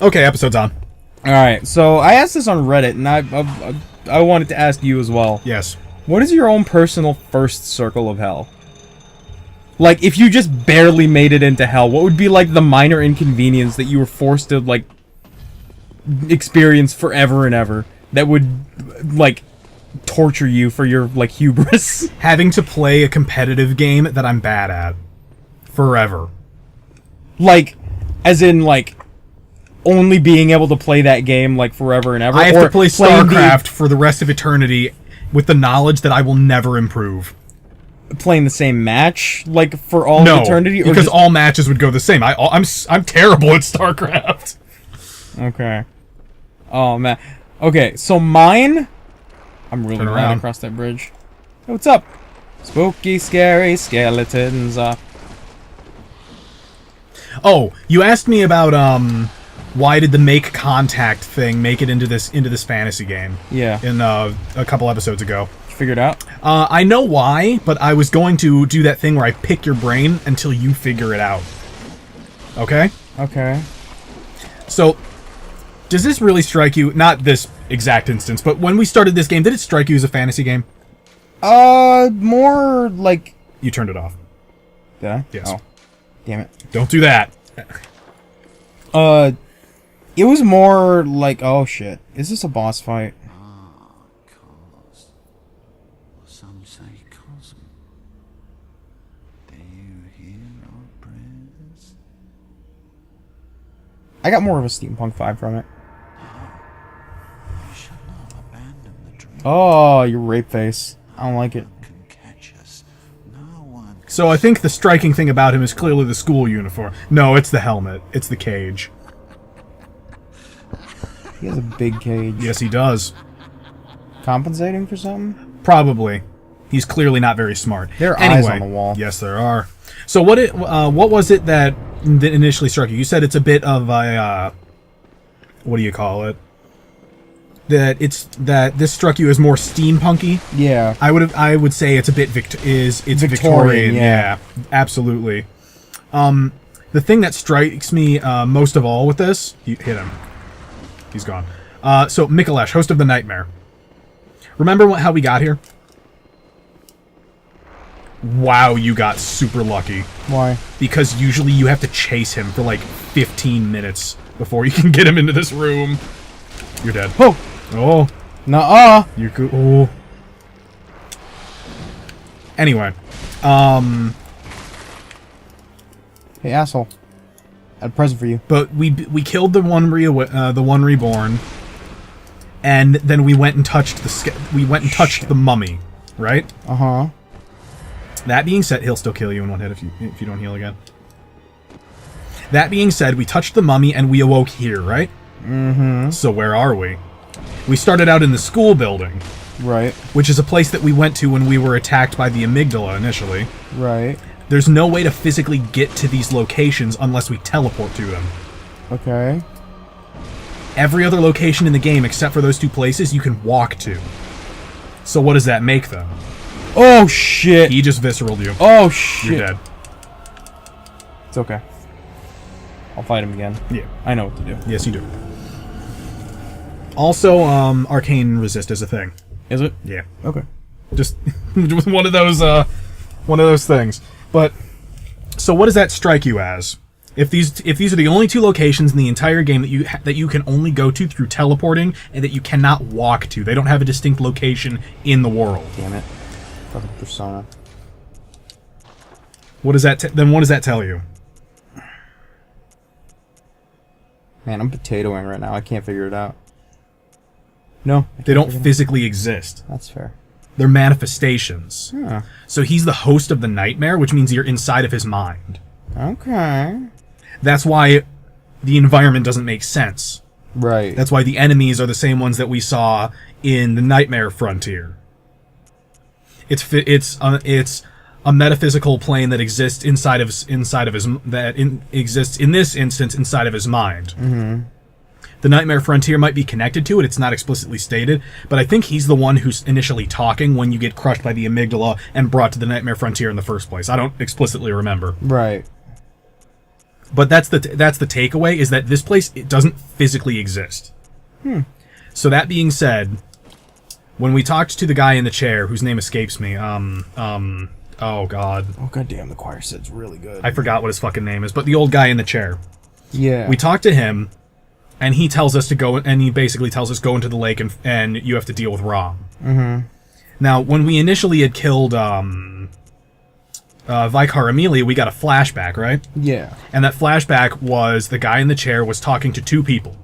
Okay, episode's on. Alright, so I asked this on Reddit, and I wanted to ask you as well. Yes. What is your own personal first circle of hell? Like, if you just barely made it into hell, what would be, like, the minor inconvenience that you were forced to, like, experience forever and ever that would, like, torture you for your, like, hubris? Having to play a competitive game that I'm bad at. Forever. Like, as in, like, only being able to play that game, like, forever and ever? I have to play StarCraft for the rest of eternity with the knowledge that I will never improve. Playing the same match, like, for all of eternity? Or because all matches would go the same. I'm terrible at StarCraft. Okay. Oh, man. Okay, so mine... I'm really glad I crossed that bridge. Hey, what's up? Spooky, scary skeletons. Oh, you asked me about, why did the make contact thing make it into this fantasy game? Yeah. In, a couple episodes ago. Figured out? I know why, but I was going to do that thing where I pick your brain until you figure it out. Okay? Okay. So, does this really strike you? Not this exact instance, but when we started this game, did it strike you as a fantasy game? More like... You turned it off. Did I? Yes. Oh. Damn it. Don't do that. It was more like... Oh, shit. Is this a boss fight? Some say cosm. Do you hear our prayers? I got more of a steampunk vibe from it. We shall not abandon the dream. Oh, your rape face. I don't like it. Can catch us. No one can. So I think the striking thing about him is clearly the school uniform. No, it's the helmet. It's the cage. He has a big cage. Yes, he does. Compensating for something? Probably. He's clearly not very smart. There are eyes on the wall. Yes, there are. So what was it that initially struck you? You said it's a bit of a what do you call it? That this struck you as more steampunky. Yeah. I would say it's a bit Victorian. Yeah, absolutely. The thing that strikes me most of all with this, you hit him. He's gone. So Micolash, host of the Nightmare. Remember how we got here? Wow, you got super lucky. Why? Because usually you have to chase him for like 15 minutes before you can get him into this room. You're dead. Oh! Oh. Nuh-uh! You're good. Oh. Anyway. Hey, asshole. I had a present for you. But we killed the one reborn, and then we went and touched the mummy, right? Uh-huh. That being said, he'll still kill you in one hit if you don't heal again. That being said, we touched the mummy and we awoke here, right? Mm-hmm. So where are we? We started out in the school building. Right. Which is a place that we went to when we were attacked by the amygdala initially. Right. There's no way to physically get to these locations unless we teleport to them. Okay. Every other location in the game except for those two places you can walk to. So what does that make them? Oh, shit! He just visceraled you. Oh, shit! You're dead. It's okay. I'll fight him again. Yeah. I know what to do. Yes, you do. Also, arcane resist is a thing. Is it? Yeah. Okay. Just one of those things. But so what does that strike you as? If these are the only two locations in the entire game that you can only go to through teleporting and that you cannot walk to, they don't have a distinct location in the world. Damn it. Fucking Persona. What does that then what does that tell you? Man, I'm potatoing right now. I can't figure it out. No. They don't physically exist. That's fair. They're manifestations. Yeah. So he's the host of the nightmare, which means you're inside of his mind. Okay. That's why the environment doesn't make sense. Right. That's why the enemies are the same ones that we saw in the Nightmare Frontier. It's a metaphysical plane that exists exists in this instance inside of his mind. Mm-hmm. The Nightmare Frontier might be connected to it. It's not explicitly stated, but I think he's the one who's initially talking when you get crushed by the amygdala and brought to the Nightmare Frontier in the first place. I don't explicitly remember. Right. But that's the takeaway, is that this place, it doesn't physically exist. So that being said, when we talked to the guy in the chair, whose name escapes me, oh god. Oh goddamn, the choir set's really good. I forgot what his fucking name is, but the old guy in the chair. Yeah. We talked to him, and he tells us to go, and he basically tells us go into the lake and you have to deal with Rom. Mm-hmm. Now, when we initially had killed Vicar Amelia, we got a flashback, right? Yeah. And that flashback was the guy in the chair was talking to two people.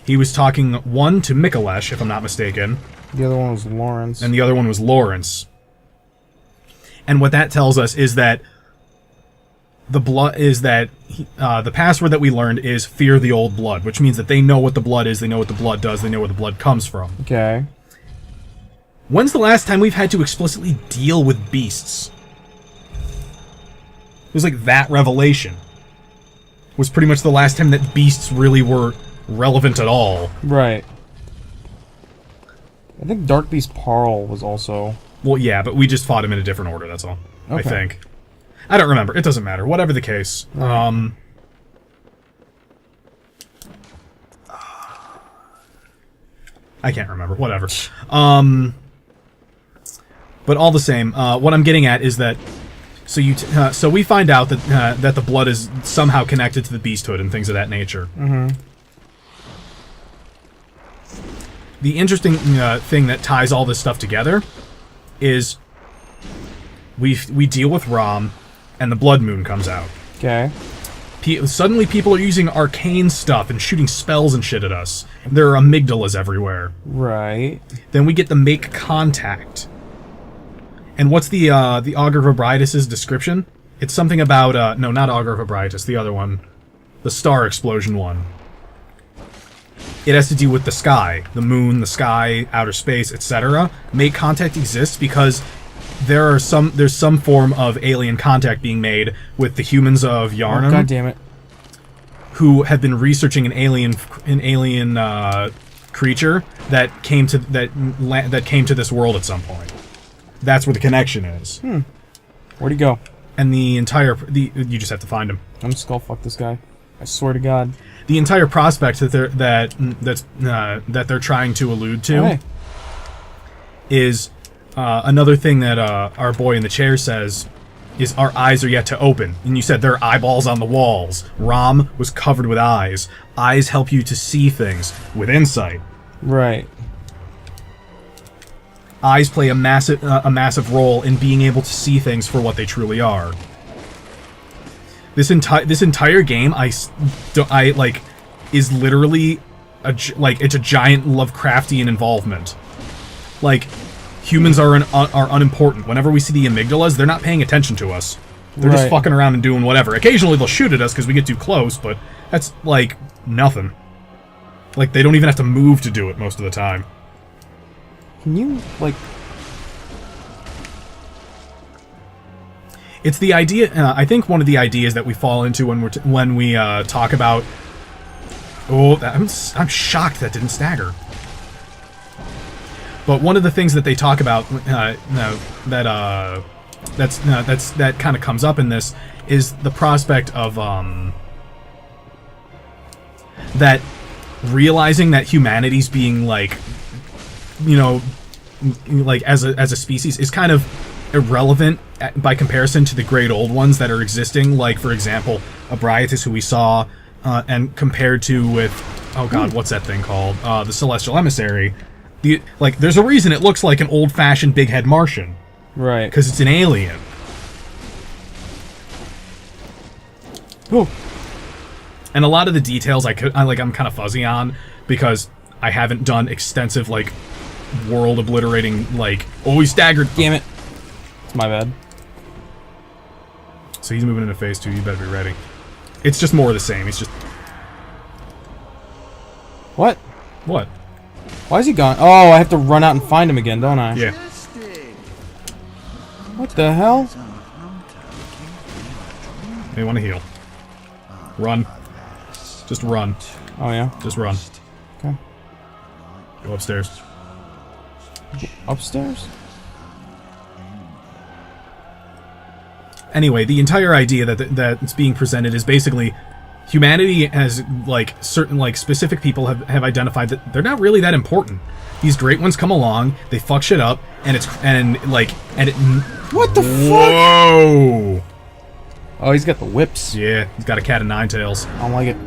He was talking, one to Micolash, if I'm not mistaken. The other one was Lawrence. And the other one was Lawrence. And what that tells us is that the password that we learned is fear the old blood, which means that they know what the blood is, they know what the blood does, they know where the blood comes from. Okay. When's the last time we've had to explicitly deal with beasts? It was like that revelation was pretty much the last time that beasts really were relevant at all. Right. I think Dark Beast Parl was also... Well, yeah, but we just fought him in a different order, that's all. Okay. I think. I don't remember. It doesn't matter. Whatever the case. Right. I can't remember. Whatever. But all the same, what I'm getting at is that so we find out that that the blood is somehow connected to the beasthood and things of that nature. Mm-hmm. The interesting thing that ties all this stuff together is we deal with Rom, and the Blood Moon comes out. Okay. Suddenly people are using arcane stuff and shooting spells and shit at us. There are amygdalas everywhere. Right. Then we get the make contact. And what's the Augur of Ebritus' description? It's something about, no, not Augur of Ebritus, the other one. The star explosion one. It has to do with the sky. The moon, the sky, outer space, etc. Make contact exists because there's some form of alien contact being made with the humans of Yharnam. Oh, God damn it. Who have been researching an alien creature that came to this world at some point. That's where the connection is. Where'd he go? And you just have to find him. I'm just gonna fuck this guy. I swear to God. The entire prospect that they're trying to allude to is another thing that our boy in the chair says is our eyes are yet to open. And you said there are eyeballs on the walls. Rom was covered with eyes. Eyes help you to see things with insight. Right. Eyes play a massive role in being able to see things for what they truly are. This entire game, is literally it's a giant Lovecraftian involvement. Like, humans are unimportant. Whenever we see the amygdalas, they're not paying attention to us. They're just fucking around and doing whatever. Occasionally they'll shoot at us because we get too close, but that's like nothing. Like, they don't even have to move to do it most of the time. Can you, like... It's the idea, I think one of the ideas that we fall into when we talk about... Oh, I'm shocked that didn't stagger. But one of the things that they talk about that kind of comes up in this is the prospect of that realizing that humanity's being like, you know, like as a species is kind of irrelevant by comparison to the great old ones that are existing, like for example Ebritus, who we saw, and compared to with, oh god, what's that thing called, the Celestial Emissary. There's a reason it looks like an old-fashioned big-head Martian. Right. Because it's an alien. Ooh. And a lot of the details I'm kind of fuzzy on, because I haven't done extensive, like, world-obliterating, like... Oh, he staggered! Damn it. It's my bad. So he's moving into phase 2, you better be ready. It's just more of the same, he's just... What? What? Why is he gone? Oh, I have to run out and find him again, don't I? Yeah. What the hell? They want to heal. Run. Just run. Oh, yeah? Just run. Okay. Go upstairs. Upstairs? anyway, the entire idea that's being presented is basically humanity has, like, certain, like, specific people have identified that they're not really that important. These great ones come along, they fuck shit up, and What the fuck? Whoa! Oh, he's got the whips. Yeah, he's got a cat of nine tails. I don't like it.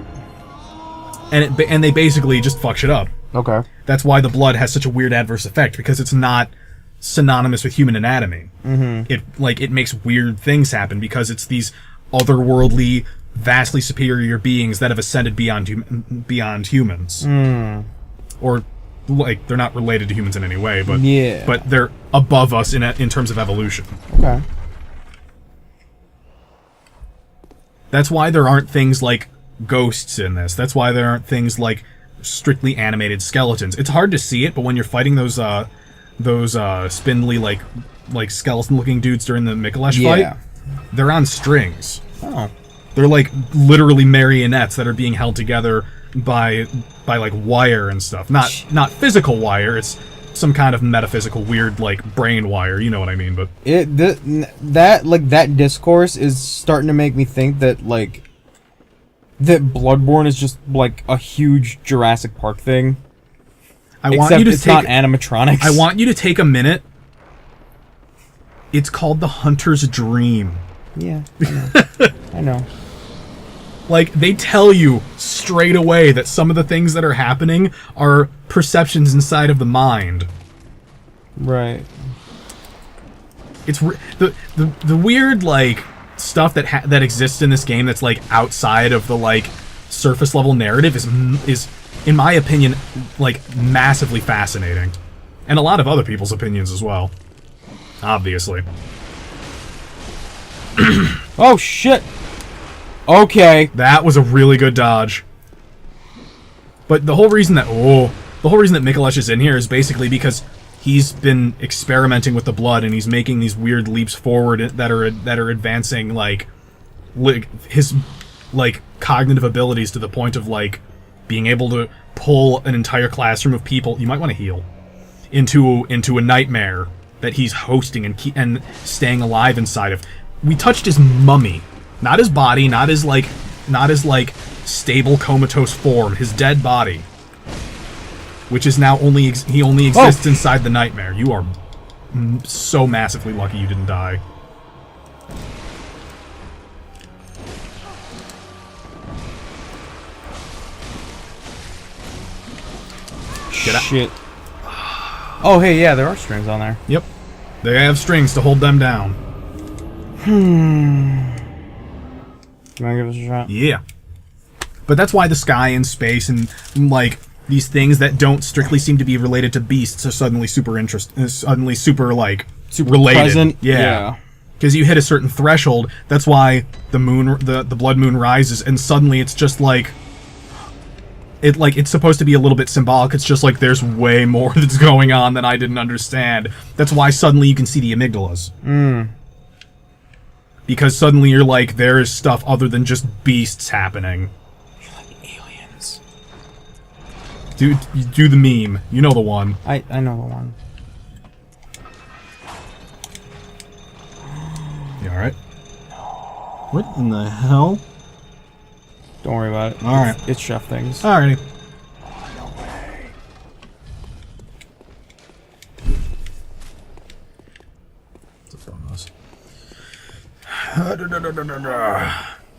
And they basically just fuck shit up. Okay. That's why the blood has such a weird adverse effect, because it's not synonymous with human anatomy. Mm-hmm. It makes weird things happen because it's these otherworldly, vastly superior beings that have ascended beyond humans. Or, like, they're not related to humans in any way, but but they're above us in terms of evolution. Okay. That's why there aren't things like ghosts in this. That's why there aren't things like strictly animated skeletons. It's hard to see it, but when you're fighting those spindly, like skeleton-looking dudes during the Micolash fight, they're on strings. Oh. They're like literally marionettes that are being held together by like wire and stuff. Not physical wire. It's some kind of metaphysical weird like brain wire. You know what I mean? But that discourse is starting to make me think that that Bloodborne is just like a huge Jurassic Park thing. It's not animatronics. I want you to take a minute. It's called the Hunter's Dream. Yeah, I know. Like, they tell you straight away that some of the things that are happening are perceptions inside of the mind. Right. It's the weird, like, stuff that exists in this game that's, like, outside of the, like, surface level narrative is, in my opinion, like, massively fascinating. And a lot of other people's opinions as well. Obviously. Oh, shit! Okay. That was a really good dodge. But the whole reason that Micolash is in here is basically because he's been experimenting with the blood and he's making these weird leaps forward that are advancing like his like cognitive abilities to the point of like being able to pull an entire classroom of people. You might want to heal into a nightmare that he's hosting and staying alive inside of. We touched his mummy. Not his body, not his stable comatose form, his dead body, which is now he only exists inside the nightmare. You are so massively lucky you didn't die. Shit. Oh, hey, yeah, there are strings on there. Yep, they have strings to hold them down. You wanna give us a shot? Yeah. But that's why the sky and space and, like, these things that don't strictly seem to be related to beasts are suddenly super related. Present? Yeah. Because you hit a certain threshold, that's why the moon, the blood moon rises, and suddenly it's just like... it's supposed to be a little bit symbolic. It's just like, there's way more that's going on than I didn't understand. That's why suddenly you can see the amygdalas. Because suddenly you're like, there is stuff other than just beasts happening. You're like aliens. Dude, you do the meme. You know the one. I know the one. You alright? What in the hell? Don't worry about it. Alright. It's chef things. Alrighty.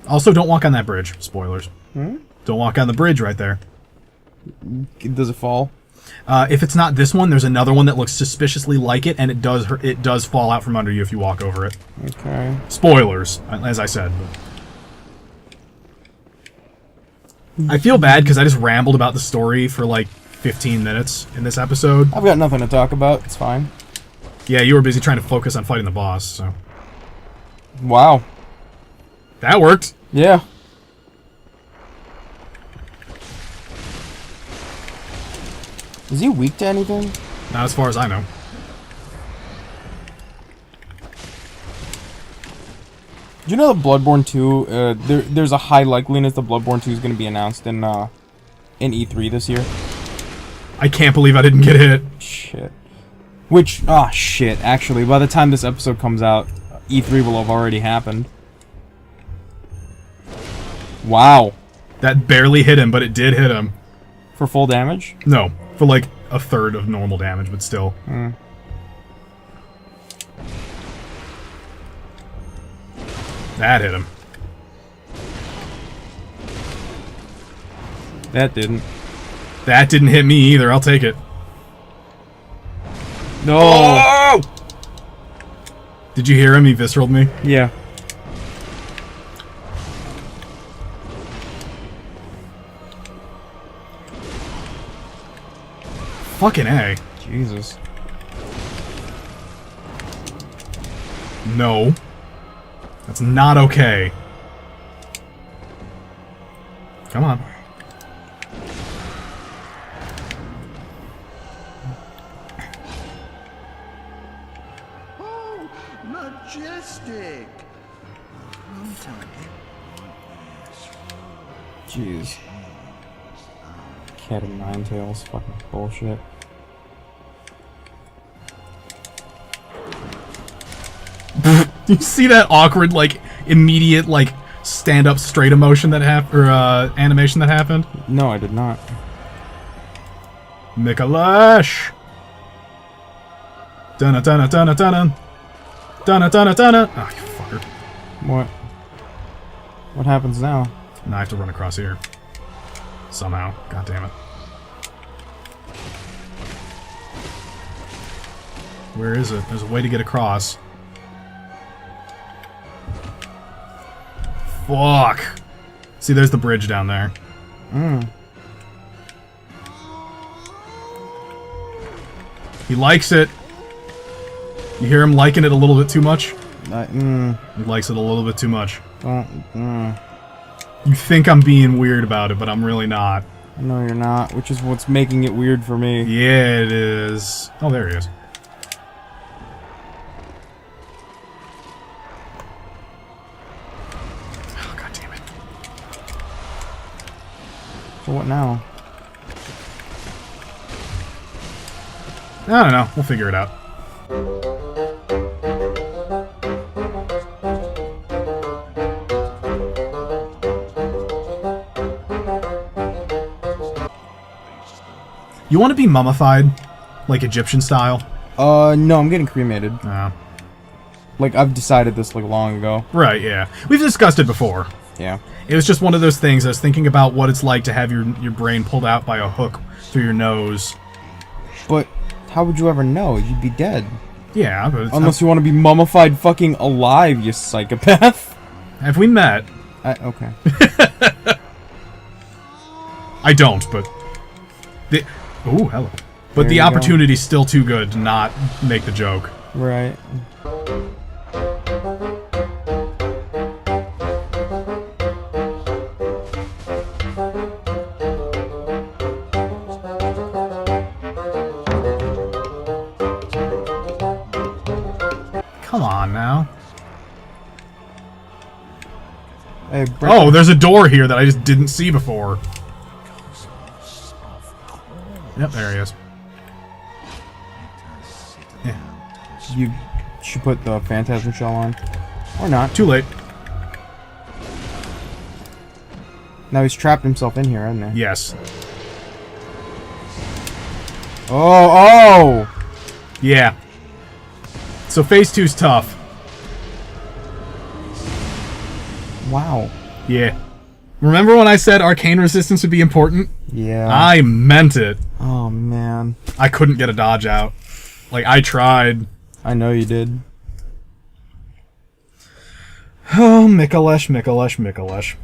Also, don't walk on that bridge. Spoilers. Don't walk on the bridge right there. Does it fall? If it's not this one, there's another one that looks suspiciously like it, and it does fall out from under you if you walk over it. Okay. Spoilers, as I said. I feel bad because I just rambled about the story for like 15 minutes in this episode. I've got nothing to talk about. It's fine. Yeah, you were busy trying to focus on fighting the boss, so... Wow. That worked. Yeah. Is he weak to anything? Not as far as I know. Do you know that Bloodborne 2, there's a high likeliness that Bloodborne 2 is going to be announced in E3 this year? I can't believe I didn't get hit. Shit. Shit. Actually, by the time this episode comes out, E3 will have already happened. Wow. That barely hit him, but it did hit him. For full damage? No, for like a third of normal damage, but still. That hit him. That didn't. That didn't hit me either. I'll take it. No! Oh! Did you hear him? He visceraled me. Yeah. Fucking A. Jesus. No. That's not okay. Come on. Oh, majestic. Jeez. Cat of nine tails. Fucking bullshit. You see that awkward, like, immediate, like, stand-up straight emotion that animation that happened? No, I did not. Micolash! Dunna dunna dunna dunna. Dunna dunna dunna. Oh, you fucker. What? What happens now? Now I have to run across here. Somehow. God damn it. Where is it? There's a way to get across. Fuck! See, there's the bridge down there. He likes it. You hear him liking it a little bit too much? He likes it a little bit too much. You think I'm being weird about it, but I'm really not. No, you're not, which is what's making it weird for me. Yeah, it is. Oh, there he is. Oh, God damn it. So what now? I don't know. We'll figure it out. You want to be mummified? Like Egyptian style? No, I'm getting cremated. Oh. Like, I've decided this, like, long ago. Right, yeah. We've discussed it before. Yeah. It was just one of those things. I was thinking about what it's like to have your brain pulled out by a hook through your nose. But how would you ever know? You'd be dead. Yeah, but unless you want to be mummified fucking alive, you psychopath. Have we met? Okay. I don't, but... Ooh, hello. But There the you opportunity's still too good to not make the joke. Right. Come on, now. Hey, oh, there's a door here that I just didn't see before. Yep, there he is. Yeah. You should put the Phantasm shell on. Or not. Too late. Now he's trapped himself in here, hasn't he? Yes. Oh! Yeah. So phase 2's tough. Wow. Yeah. Remember when I said arcane resistance would be important? Yeah. I meant it. Oh, man. I couldn't get a dodge out. Like, I tried. I know you did. Oh, Micolash, Micolash, Micolash.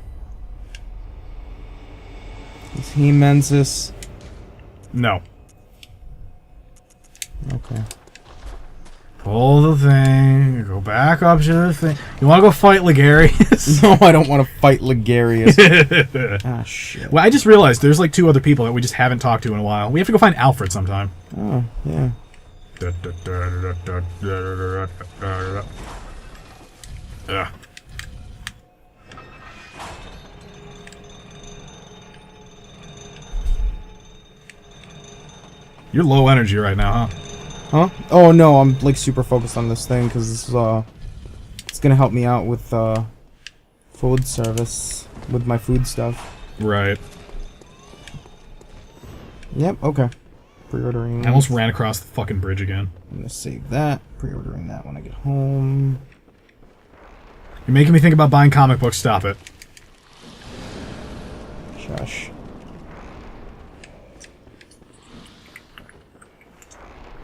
Is he Mensis? No. Okay. Pull the thing, go back up to the thing. You want to go fight Ligarius? No, I don't want to fight Ligarius. Ah, shit. Well, I just realized there's like 2 other people that we just haven't talked to in a while. We have to go find Alfred sometime. Oh, yeah. Ugh. You're low energy right now, huh? Huh? Oh, no, I'm, like, super focused on this thing, because this is, It's gonna help me out with food service with my food stuff. Right. Yep. Okay. Pre-ordering. I almost ran across the fucking bridge again. I'm gonna save that. Pre-ordering that when I get home. You're making me think about buying comic books. Stop it. Shush.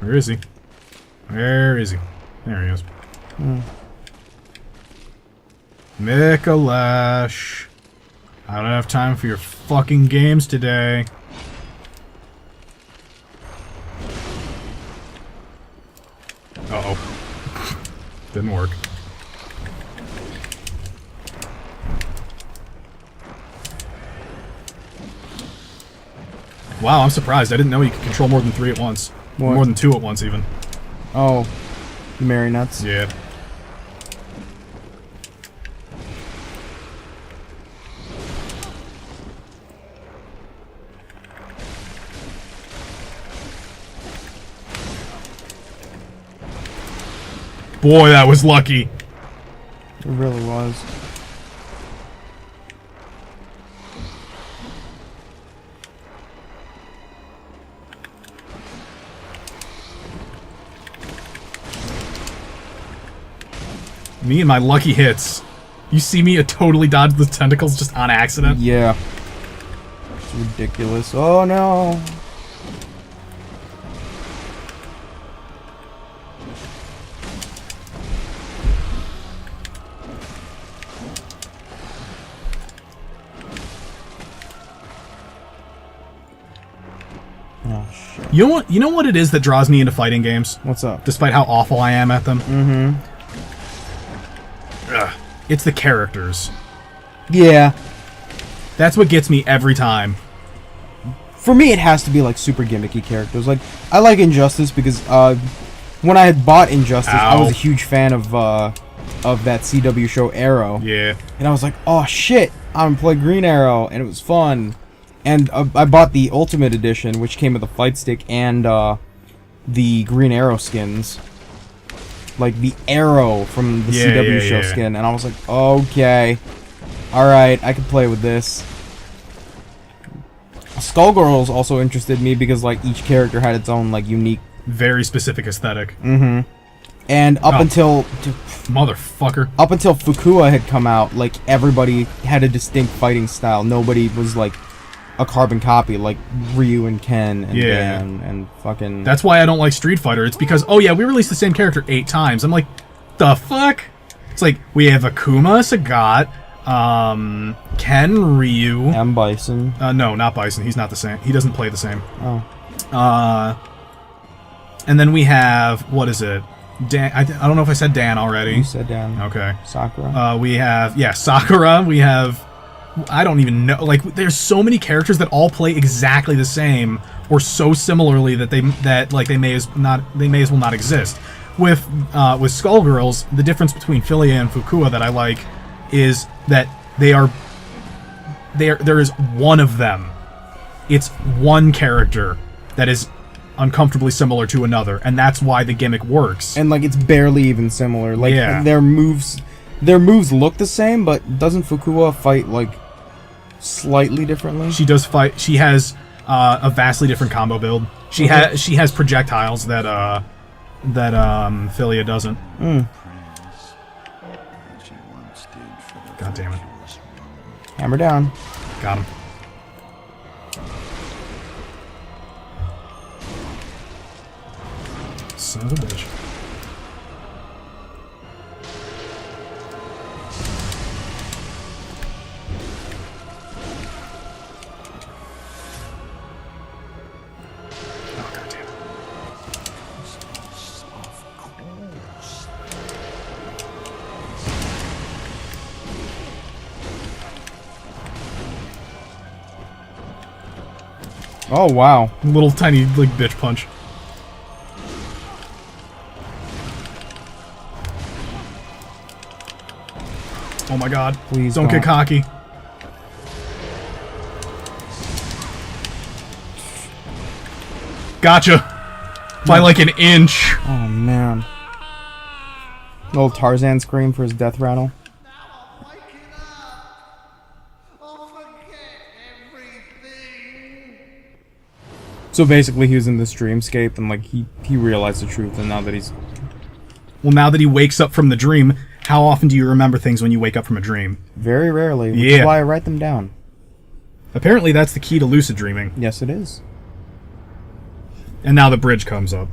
Where is he? Where is he? There he is. Micolash. I don't have time for your fucking games today. Uh-oh. Didn't work. Wow, I'm surprised. I didn't know you could control more than 3 at once. What? More than 2 at once, even. Oh. Marionettes. Yeah. Boy, that was lucky. It really was. Me and my lucky hits. You see me totally dodge the tentacles just on accident? Yeah. It's ridiculous. Oh no. Oh shit. You know what it is that draws me into fighting games? What's up? Despite how awful I am at them? Mm-hmm. Ugh. It's the characters. Yeah. That's what gets me every time. For me, it has to be like super gimmicky characters. Like I like Injustice because when I had bought Injustice, I was a huge fan of that CW show Arrow. Yeah. And I was like, oh shit, I'm gonna play Green Arrow, and it was fun. And I bought the Ultimate Edition, which came with a fight stick and the Green Arrow skins. Like the Arrow from the CW show skin. And I was like, okay. Alright, I can play with this. Skullgirls also interested me because like each character had its own like unique, very specific aesthetic. Mm-hmm. And up until motherfucker. Up until Fukua had come out, like everybody had a distinct fighting style. Nobody was like a carbon copy like Ryu and Ken and Dan and fucking... That's why I don't like Street Fighter. It's because, oh yeah, we released the same character 8 times. I'm like, the fuck? It's like, we have Akuma, Sagat, Ken, Ryu... And Bison. No, not Bison. He's not the same. He doesn't play the same. Oh. And then we have, what is it? Dan, I don't know if I said Dan already. You said Dan. Okay. Sakura. We have, Sakura. We have... I don't even know. Like, there's so many characters that all play exactly the same, or so similarly that they may as well not exist. With Skullgirls, the difference between Philia and Fukua that I like is that there is one of them. It's one character that is uncomfortably similar to another, and that's why the gimmick works. And like it's barely even similar. Like their moves look the same, but doesn't Fukua fight like slightly differently? She does fight. She has a vastly different combo build. She has projectiles that Philia doesn't. God damn it! Hammer down. Got him. Son of a bitch. Oh wow. Little tiny like bitch punch. Oh my god. Please don't get cocky. Gotcha. By like an inch. Oh man. Little Tarzan scream for his death rattle. So basically, he was in this dreamscape, and like he realized the truth, and now that he's Well, now that he wakes up from the dream, how often do you remember things when you wake up from a dream? very rarely, which Yeah. is why I write them down. Apparently, that's the key to lucid dreaming. Yes, it is. And now the bridge comes up.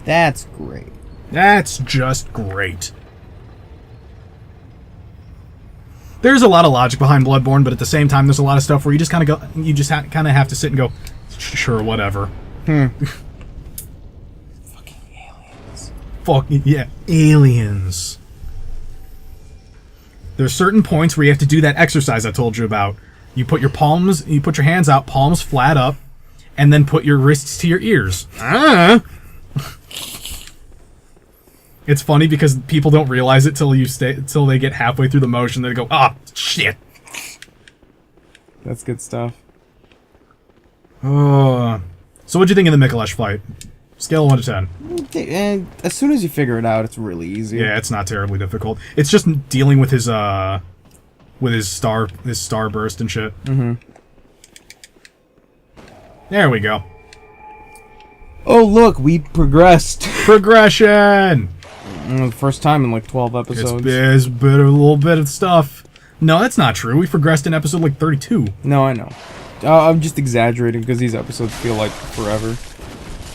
That's great. That's just great. There's a lot of logic behind Bloodborne, but at the same time, there's a lot of stuff where you just kind of go, you just kind of have to sit and go, sure, whatever. Fucking aliens. Fucking yeah, aliens. There's certain points where you have to do that exercise I told you about. You put your hands out, palms flat up, and then put your wrists to your ears. It's funny because people don't realize it till they get halfway through the motion. They go, "Ah, shit." That's good stuff. So what'd you think of the Micolash fight? Scale of 1 to 10. And as soon as you figure it out, it's really easy. Yeah, it's not terribly difficult. It's just dealing with his starburst and shit. There we go. Oh look, we progressed. Progression. The first time in like 12 episodes. It's been a little bit of stuff. No, that's not true. We progressed in episode like 32. No, I know. I'm just exaggerating because these episodes feel like forever.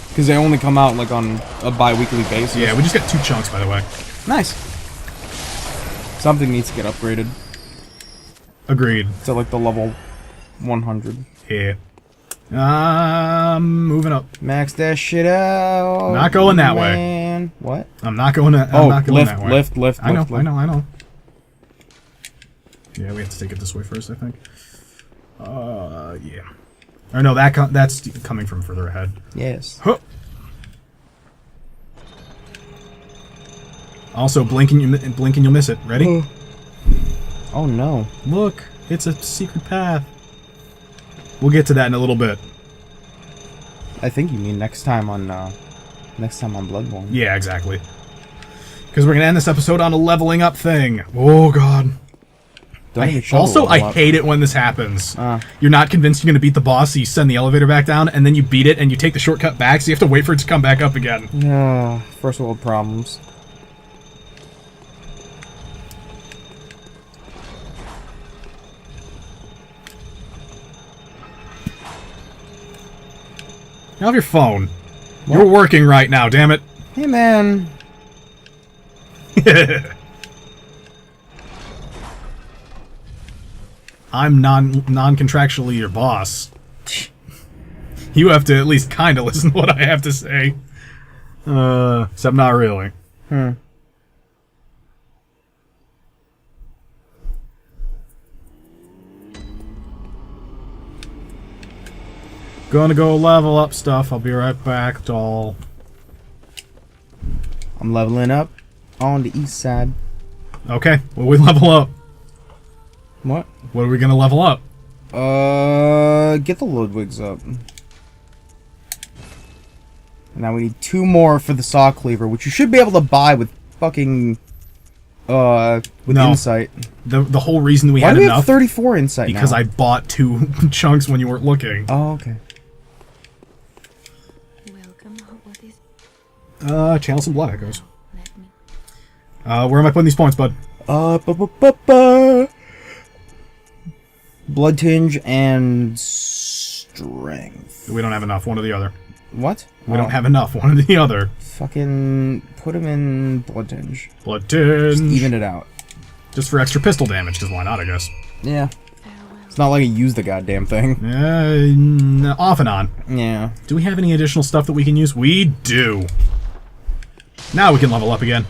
Because they only come out like on a bi-weekly basis. Yeah, we just got 2 chunks, by the way. Nice. Something needs to get upgraded Agreed. to like the level 100. Yeah. Moving up. Max that shit out. Not going that way. man. What? I'm not going that way. Lift. I know. Yeah, we have to take it this way first, I think. Yeah. Or no, that's coming from further ahead. Yes. Huh. Also, blink and you'll miss it. Ready? Oh no. Look, it's a secret path. We'll get to that in a little bit. I think you mean next time on Bloodborne. Yeah, exactly. Because we're gonna end this episode on a leveling up thing. Oh god. Also, I hate it when this happens. You're not convinced you're gonna beat the boss, so you send the elevator back down, and then you beat it, and you take the shortcut back, so you have to wait for it to come back up again. Yeah, first world problems. Get off your phone. What? You're working right now, damn it. Hey man. I'm non-contractually your boss. You have to at least kind of listen to what I have to say. Except not really. Gonna go level up stuff. I'll be right back, doll. I'm leveling up on the east side. Okay, what we level up? What? What are we gonna level up? Get the Ludwigs up. Now we need 2 more for the saw cleaver, which you should be able to buy with fucking with insight. The whole reason we Why had do we enough have 34 insight because now? I bought 2 chunks when you weren't looking. Oh, okay. Welcome. What is? Channel some blood echoes. Let me. Where am I putting these points, bud? Blood tinge and strength. We don't have enough. One or the other. What? We don't have enough. One or the other. Fucking put him in blood tinge. Blood tinge. Just even it out. Just for extra pistol damage, because why not, I guess. Yeah. Farewell. It's not like I use the goddamn thing. Off and on. Yeah. Do we have any additional stuff that we can use? We do. Now we can level up again.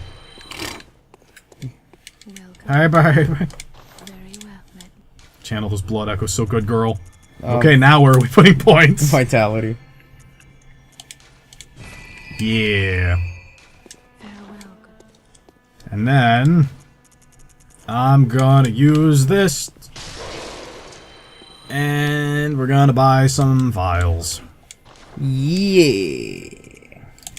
Welcome. Bye. Very well. Let me. Channel those blood echoes so good, girl. Okay, now where are we putting points? Vitality. Yeah. Farewell. And then I'm gonna use this And we're gonna buy some files. Yeah.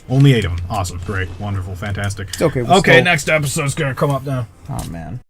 Only 8 of them. Awesome. Great. Wonderful. Fantastic. It's okay. Okay, next episode's gonna come up now. Oh, man.